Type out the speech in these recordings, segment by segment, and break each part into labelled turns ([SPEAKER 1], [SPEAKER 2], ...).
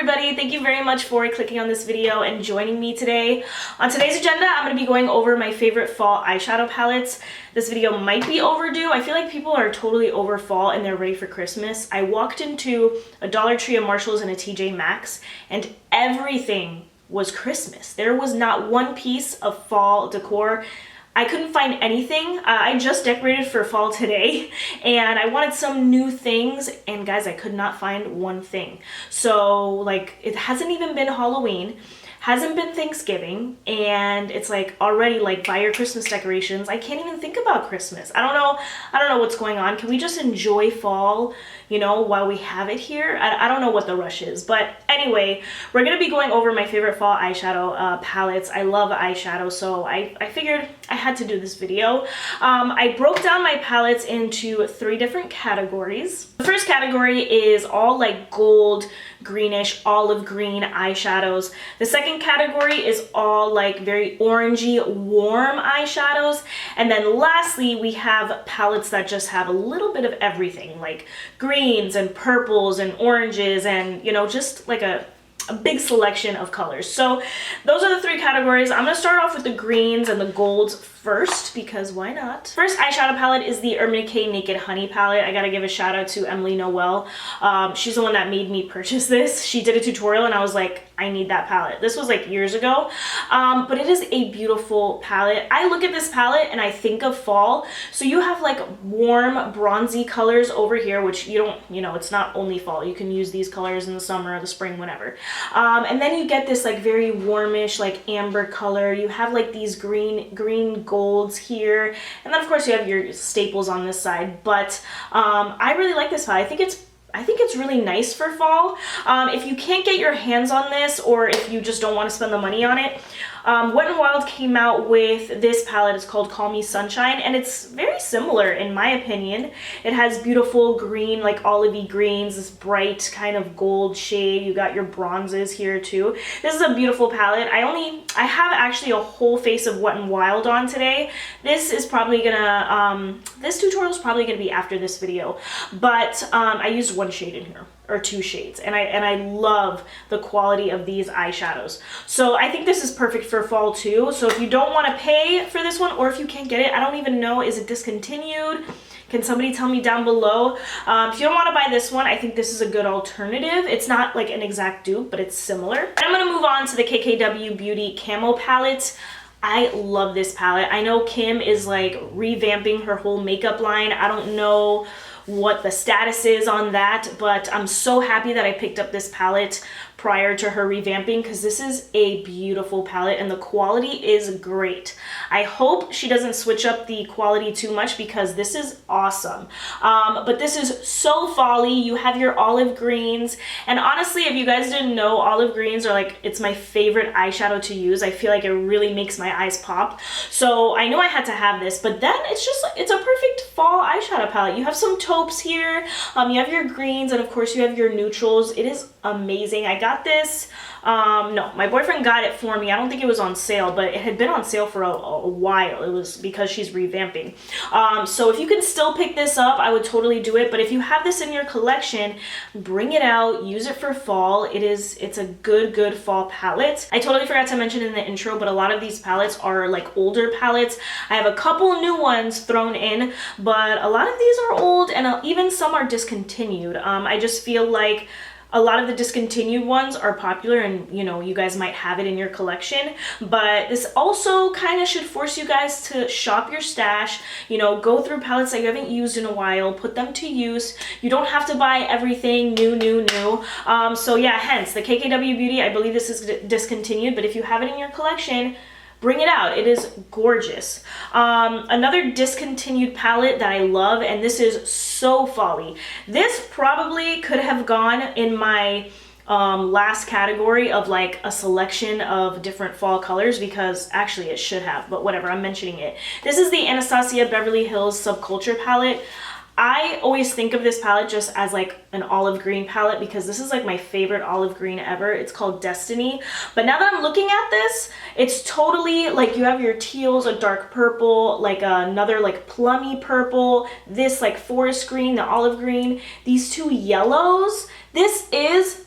[SPEAKER 1] everybody, thank you very much for clicking on this video and joining me today. On today's agenda, I'm going to be going over my favorite fall eyeshadow palettes. This video might be overdue. I feel like people are totally over fall and they're ready for Christmas. I walked into a Dollar Tree, a Marshalls, and a TJ Maxx, and everything was Christmas. There was not one piece of fall decor. I couldn't find anything. I just decorated for fall today and I wanted some new things, and guys, I could not find one thing. So like, it hasn't even been Halloween, hasn't been Thanksgiving, and it's like already like buy your Christmas decorations. I can't even think about Christmas. I don't know what's going on. Can we just enjoy fall, you know, while we have it here? I don't know what the rush is, but anyway, we're gonna be going over my favorite fall eyeshadow palettes. I love eyeshadow, so I figured I had to do this video. I broke down my palettes into 3 different categories. The first category is all like gold, greenish, olive green eyeshadows. The second category is all like very orangey, warm eyeshadows. And then lastly, we have palettes that just have a little bit of everything, like greens and purples and oranges and, you know, just like a big selection of colors. So those are the 3 categories. I'm gonna start off with the greens and the golds first, because why not? First eyeshadow palette is the Urban Decay Naked Honey palette. I gotta give a shout out to Emily Noel. She's the one that made me purchase this. She did a tutorial and I was like, I need that palette. This was like years ago, but it is a beautiful palette. I look at this palette and I think of fall. So you have like warm bronzy colors over here, which you don't, you know, it's not only fall. You can use these colors in the summer or the spring, whenever. And then you get this like very warmish, like amber color. You have like these green golds here, and then of course you have your staples on this side. But I really like this palette. I think it's really nice for fall. If you can't get your hands on this, or if you just don't want to spend the money on it, Wet n Wild came out with this palette. It's called Call Me Sunshine, and it's very similar in my opinion. It has beautiful green, like olivey greens, this bright kind of gold shade. You got your bronzes here too. This is a beautiful palette. I have actually a whole face of Wet n Wild on today. This is probably gonna, this tutorial is probably gonna be after this video, but I used 1 shade in here, or 2 shades, and I love the quality of these eyeshadows. So I think this is perfect for fall too. So if you don't want to pay for this one, or if you can't get it, I don't even know, is it discontinued? Can somebody tell me down below? If you don't want to buy this one, I think this is a good alternative. It's not like an exact dupe, but it's similar. And I'm going to move on to the KKW Beauty Camo palette. I love this palette. I know Kim is like revamping her whole makeup line. I don't know what the status is on that, but I'm so happy that I picked up this palette prior to her revamping, because this is a beautiful palette and the quality is great. I hope she doesn't switch up the quality too much, because this is awesome. But this is so fall-y. You have your olive greens, and honestly, if you guys didn't know, olive greens are like, it's my favorite eyeshadow to use. I feel like it really makes my eyes pop. So I knew I had to have this, but then it's a perfect fall eyeshadow palette. You have some taupes here, you have your greens, and of course you have your neutrals. It is amazing. I got this, no, my boyfriend got it for me. I don't think it was on sale, but it had been on sale for a while. It was because she's revamping. So if you can still pick this up, I would totally do it. But if you have this in your collection, bring it out, use it for fall. It's a good fall palette. I totally forgot to mention in the intro, but a lot of these palettes are like older palettes. I have a couple new ones thrown in, but a lot of these are old, and even some are discontinued. I just feel like a lot of the discontinued ones are popular, and you know, you guys might have it in your collection, but this also kind of should force you guys to shop your stash, you know, go through palettes that you haven't used in a while, put them to use. You don't have to buy everything new. So yeah, hence the KKW Beauty, I believe this is discontinued, but if you have it in your collection, bring it out. It is gorgeous. Another discontinued palette that I love, and this is so fall-y. This probably could have gone in my last category of like a selection of different fall colors, because actually it should have, but whatever, I'm mentioning it. This is the Anastasia Beverly Hills Subculture palette. I always think of this palette just as like an olive green palette, because this is like my favorite olive green ever. It's called Destiny. But now that I'm looking at this, it's totally like, you have your teals, a dark purple, like another like plummy purple, this like forest green, the olive green, these 2 yellows. This is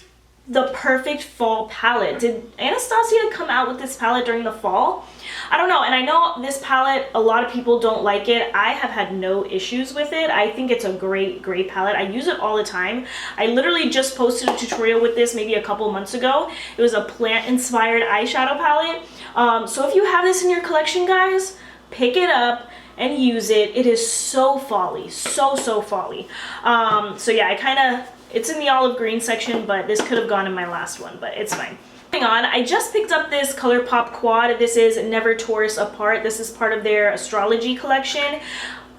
[SPEAKER 1] the perfect fall palette. Did Anastasia come out with this palette during the fall? I don't know, and I know this palette, a lot of people don't like it. I have had no issues with it. I think it's a great palette. I use it all the time. I literally just posted a tutorial with this maybe a couple months ago. It was a plant-inspired eyeshadow palette. So if you have this in your collection, guys, pick it up and use it. It is so folly, so folly. So yeah, it's in the olive green section, but this could have gone in my last one, but it's fine. Moving on, I just picked up this ColourPop quad. This is Never Taurus Apart. This is part of their astrology collection.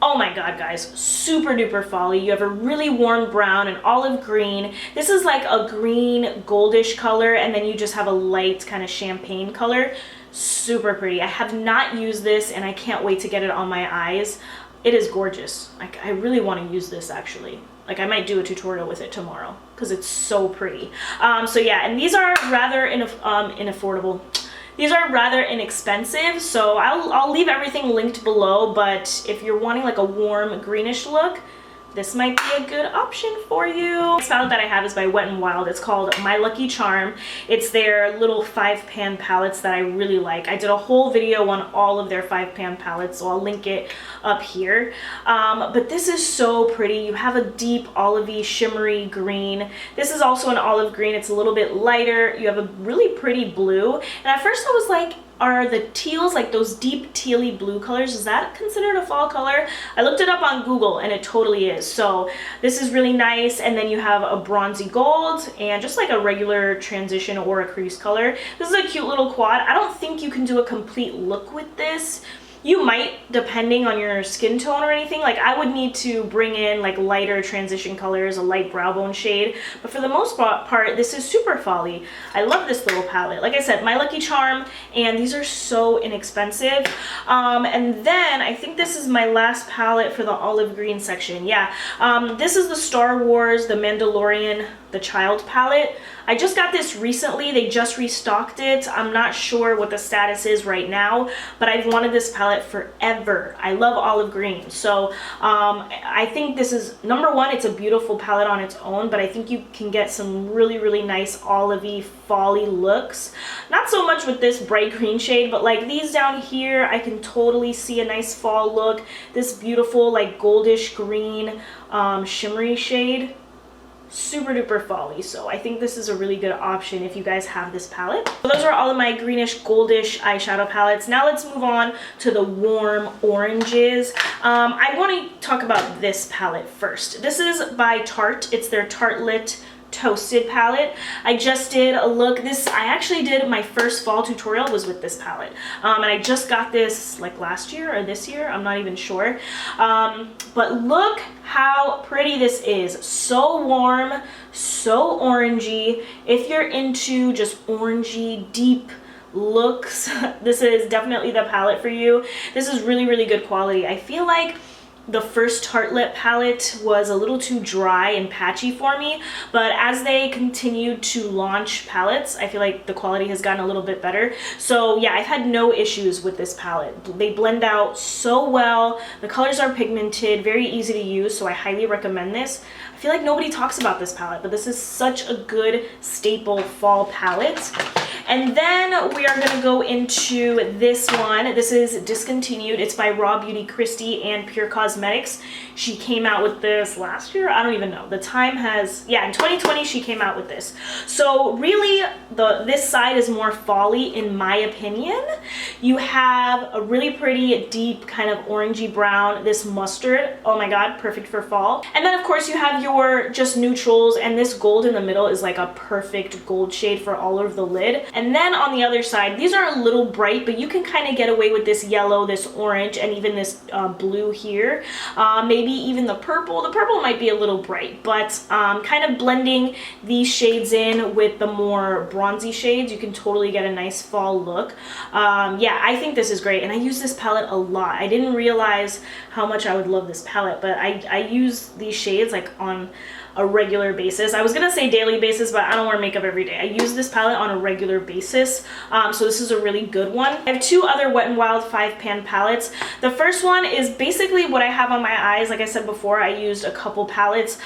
[SPEAKER 1] Oh my god, guys, super duper folly. You have a really warm brown and olive green. This is like a green goldish color, and then you just have a light kind of champagne color. Super pretty. I have not used this and I can't wait to get it on my eyes. It is gorgeous. I really want to use this actually. Like I might do a tutorial with it tomorrow because it's so pretty. So yeah, and these are rather inaffordable. These are rather inexpensive, so I'll leave everything linked below, but if you're wanting like a warm greenish look, this might be a good option for you. The next palette that I have is by Wet n Wild. It's called My Lucky Charm. It's their little 5-pan palettes that I really like. I did a whole video on all of their 5-pan palettes, so I'll link it up here. But this is so pretty. You have a deep olivey shimmery green. This is also an olive green. It's a little bit lighter. You have a really pretty blue. And at first I was like, are the teals, like those deep tealy blue colors, is that considered a fall color? I looked it up on Google and it totally is. So this is really nice. And then you have a bronzy gold and just like a regular transition or a crease color. This is a cute little quad. I don't think you can do a complete look with this. You might, depending on your skin tone or anything. Like I would need to bring in like lighter transition colors, a light brow bone shade, but for the most part, this is super folly. I love this little palette. Like I said, My Lucky Charm, and these are so inexpensive. And then I think this is my last palette for the olive green section. Yeah, this is the Star Wars, the Mandalorian, the Child palette. I just got this recently. They just restocked it. I'm not sure what the status is right now, but I've wanted this palette forever. I love olive green. So I think this is, number one, it's a beautiful palette on its own, but I think you can get some really nice olivey, fall-y looks. Not so much with this bright green shade, but like these down here, I can totally see a nice fall look. This beautiful like goldish green shimmery shade. Super duper folly, so I think this is a really good option if you guys have this palette. So those are all of my greenish goldish eyeshadow palettes. Now let's move on to the warm oranges. I want to talk about this palette first. This is by Tarte. It's their Tartelette Toasted palette. I just did a look. I actually did my first fall tutorial was with this palette, and I just got this like last year or this year, I'm not even sure, but look how pretty this is. So warm, so orangey. If you're into just orangey deep looks, this is definitely the palette for you. This is really good quality. I feel like the first Tartelette palette was a little too dry and patchy for me, but as they continued to launch palettes, I feel like the quality has gotten a little bit better. So yeah, I've had no issues with this palette. They blend out so well. The colors are pigmented, very easy to use, so I highly recommend this. I feel like nobody talks about this palette, but this is such a good staple fall palette. And then we are going to go into this one. This is discontinued. It's by Rawbeautykristì and Pure Cosmetics. She came out with this last year. I don't even know. The time has, yeah, in 2020 she came out with this. So really, this side is more fall-y in my opinion. You have a really pretty deep kind of orangey brown, this mustard. Oh my god, perfect for fall. And then of course you have your just neutrals, and this gold in the middle is like a perfect gold shade for all over the lid. And then on the other side, these are a little bright, but you can kind of get away with this yellow, this orange, and even this blue here. Maybe even the purple. The purple might be a little bright, but kind of blending these shades in with the more bronzy shades, you can totally get a nice fall look. Yeah, I think this is great, and I use this palette a lot. I didn't realize how much I would love this palette, but I use these shades like on a regular basis. I was gonna say daily basis, but I don't wear makeup every day. I use this palette on a regular basis, so this is a really good one. I have two other Wet n Wild 5-pan palettes. The first one is basically what I have on my eyes. Like I said before, I used a couple palettes.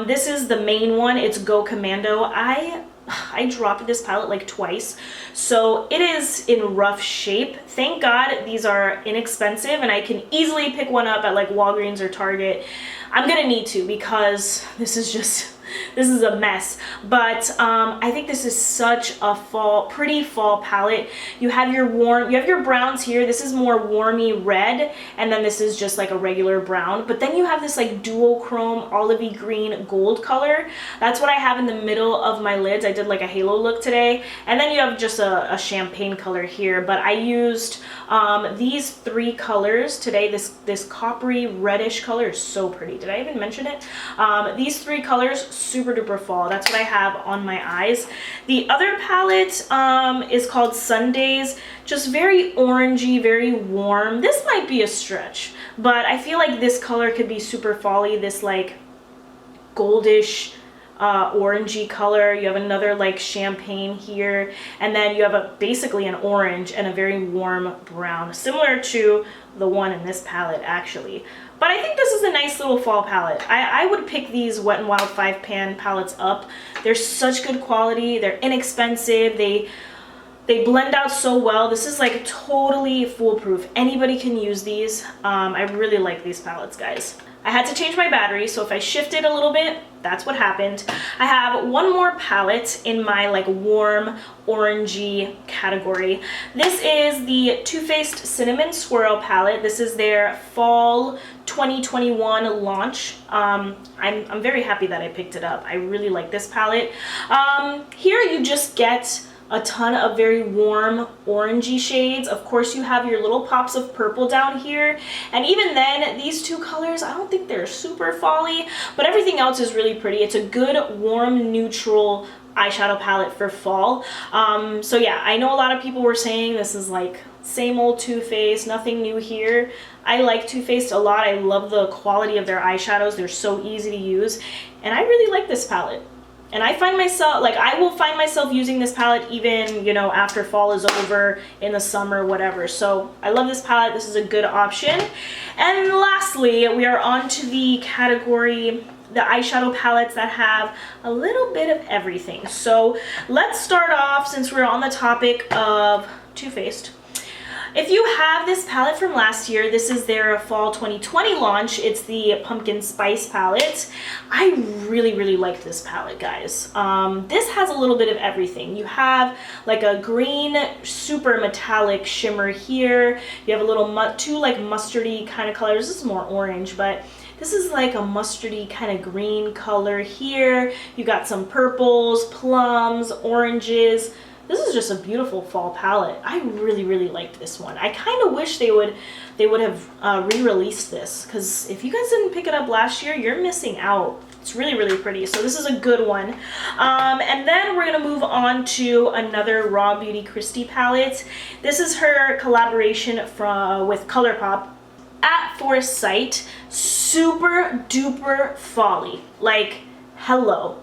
[SPEAKER 1] This is the main one. It's Go Commando. I I dropped this palette like twice, so it is in rough shape. Thank God these are inexpensive and I can easily pick one up at like Walgreens or Target. I'm gonna need to because this is a mess, but I think this is such a pretty fall palette. You have your browns here. This is more warmy red, and then this is just like a regular brown, but then you have this like dual chrome olivey green gold color. That's what I have in the middle of my lids. I did like a halo look today, and then you have just a champagne color here, but I used these three colors today. This coppery reddish color is so pretty. Did I even mention it? These three colors, super duper fall. That's what I have on my eyes. The other palette is called SUNDAZE, just very orangey, very warm. This might be a stretch, but I feel like this color could be super fall-y, this like goldish orangey color. You have another like champagne here, and then you have basically an orange and a very warm brown, similar to the one in this palette actually. But I think this is a nice little fall palette. I would pick these Wet n Wild 5-pan palettes up. They're such good quality. They're inexpensive. They blend out so well. This is like totally foolproof. Anybody can use these. I really like these palettes, guys. I had to change my battery, so if I shifted a little bit, that's what happened. I have one more palette in my like warm orangey category. This is the Too Faced Cinnamon Swirl palette. This is their fall 2021 launch. I'm very happy that I picked it up. I really like this palette. Here you just get a ton of very warm orangey shades. Of course, you have your little pops of purple down here, and even then these two colors, I don't think they're super fall-y, but everything else is really pretty. It's a good warm neutral eyeshadow palette for fall. So yeah, I know a lot of people were saying this is like same old Too Faced, nothing new here. I like Too Faced a lot. I love the quality of their eyeshadows. They're so easy to use, and I really like this palette. And I find myself, like, I will find myself using this palette even, you know, after fall is over, in the summer, whatever. So I love this palette. This is a good option. And lastly, we are on to the category, the eyeshadow palettes that have a little bit of everything. So let's start off, since we're on the topic of Too Faced. If you have this palette from last year, this is their fall 2020 launch. It's the Pumpkin Spice palette. I really, really like this palette, guys. This has a little bit of everything. You have like a green, super metallic shimmer here. You have a little, two like mustardy kind of colors. This is more orange, but this is like a mustardy kind of green color here. You got some purples, plums, oranges. This is just a beautiful fall palette. I really, really liked this one. I kind of wish they would have re-released this, because if you guys didn't pick it up last year, you're missing out. It's really, really pretty. So this is a good one. And then we're gonna move on to another RAWBEAUTYKRISTI palette. This is her collaboration with ColourPop. At first sight, super duper fall-y. Like, hello.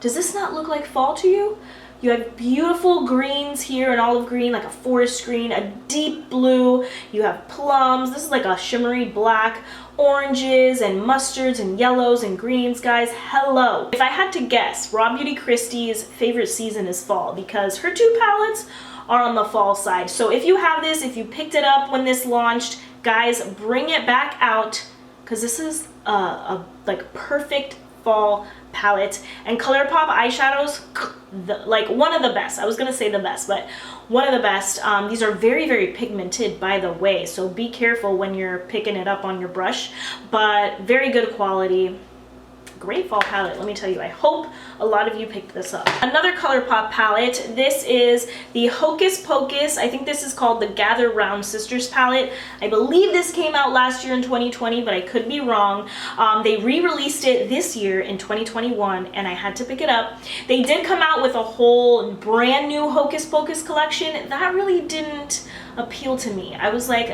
[SPEAKER 1] Does this not look like fall to you? You have beautiful greens here, an olive green, like a forest green, a deep blue. You have plums. This is like a shimmery black, oranges and mustards and yellows and greens, guys. Hello. If I had to guess, RAWBEAUTYKRISTI's favorite season is fall, because her two palettes are on the fall side. So if you have this, if you picked it up when this launched, guys, bring it back out, because this is a like perfect fall palette. And ColourPop eyeshadows, like one of the best. I was gonna say the best, but one of the best. These are very, very pigmented, by the way, so be careful when you're picking it up on your brush, but very good quality. Great fall palette, let me tell you. I hope a lot of you picked this up. Another ColourPop palette. This is the Hocus Pocus. I think this is called the Gather Round Sisters palette. I believe this came out last year in 2020, but I could be wrong. They re-released it this year in 2021, and I had to pick it up. They did come out with a whole brand new Hocus Pocus collection. That really didn't appeal to me. I was like,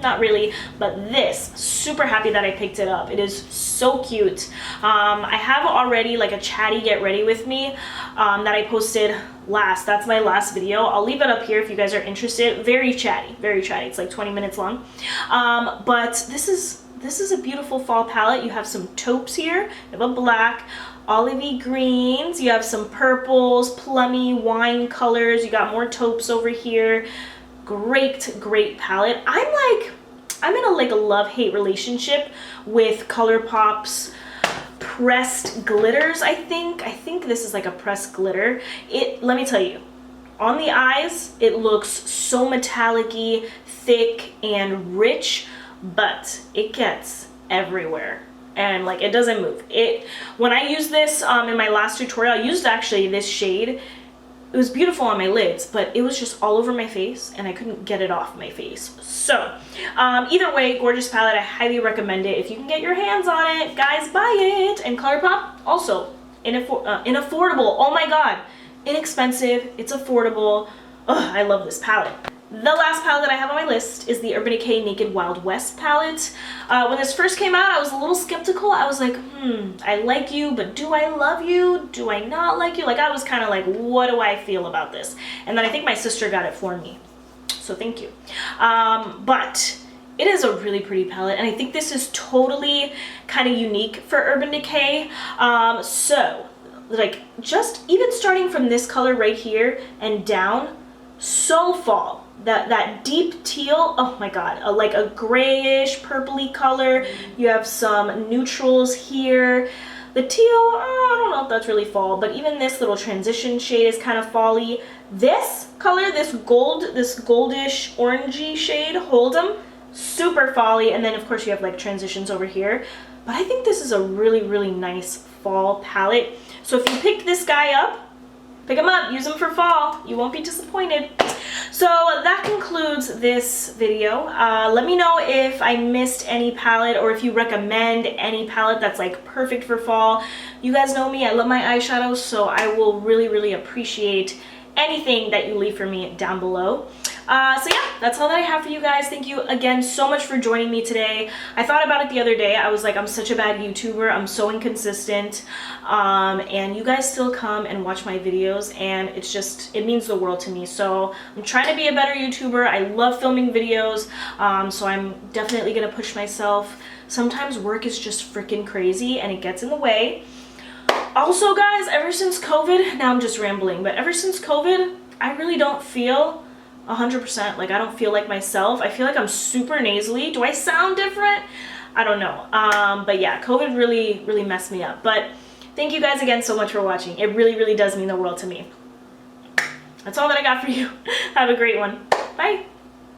[SPEAKER 1] not really. But this, super happy that I picked it up. It is so cute. I have already like a chatty get ready with me that I posted last. That's my last video. I'll leave it up here if you guys are interested. Very chatty, very chatty. It's like 20 minutes long. But this is a beautiful fall palette. You have some taupes here. You have a black, olivey greens, you have some purples, plummy wine colors, you got more taupes over here. Great palette. I'm in a love-hate relationship with ColourPop's pressed glitters. I think this is like a pressed glitter. Let me tell you, on the eyes it looks so metallic-y, thick and rich, but it gets everywhere and like it doesn't move. When I used this in my last tutorial, I used actually this shade. It was beautiful on my lids, but it was just all over my face and I couldn't get it off my face. So either way, gorgeous palette. I highly recommend it. If you can get your hands on it, guys, buy it. And ColourPop, also inaffordable. Oh my god, inexpensive, it's affordable. Ugh, I love this palette. The last palette that I have on my list is the Urban Decay Naked Wild West palette. When this first came out, I was a little skeptical. I was like, I like you, but do I love you? Do I not like you? Like, I was kind of like, what do I feel about this? And then I think my sister got it for me. So thank you. But it is a really pretty palette, and I think this is totally kind of unique for Urban Decay. So, like, just even starting from this color right here and down, so fall. That deep teal, oh my god, like a grayish purpley color. You have some neutrals here. The teal, I don't know if that's really fall, but even this little transition shade is kind of fall-y. This color, this goldish orangey shade, Hold'em, super fall-y. And then of course you have like transitions over here. But I think this is a really nice fall palette. So if you picked this guy up, pick them up, use them for fall. You won't be disappointed. So that concludes this video. Let me know if I missed any palette or if you recommend any palette that's like perfect for fall. You guys know me, I love my eyeshadows, so I will really appreciate anything that you leave for me down below. So yeah, that's all that I have for you guys. Thank you again so much for joining me today. I thought about it the other day. I was like, I'm such a bad YouTuber. I'm so inconsistent. And you guys still come and watch my videos, and it means the world to me. So I'm trying to be a better YouTuber. I love filming videos. So I'm definitely gonna push myself. Sometimes work is just freaking crazy and it gets in the way. Also guys, ever since COVID, now I'm just rambling, but ever since COVID, I really don't feel 100%, like I don't feel like myself. I feel like I'm super nasally. Do I sound different? I don't know. But yeah, COVID really messed me up. But thank you guys again so much for watching. It really does mean the world to me. That's all that I got for you. Have a great one. Bye.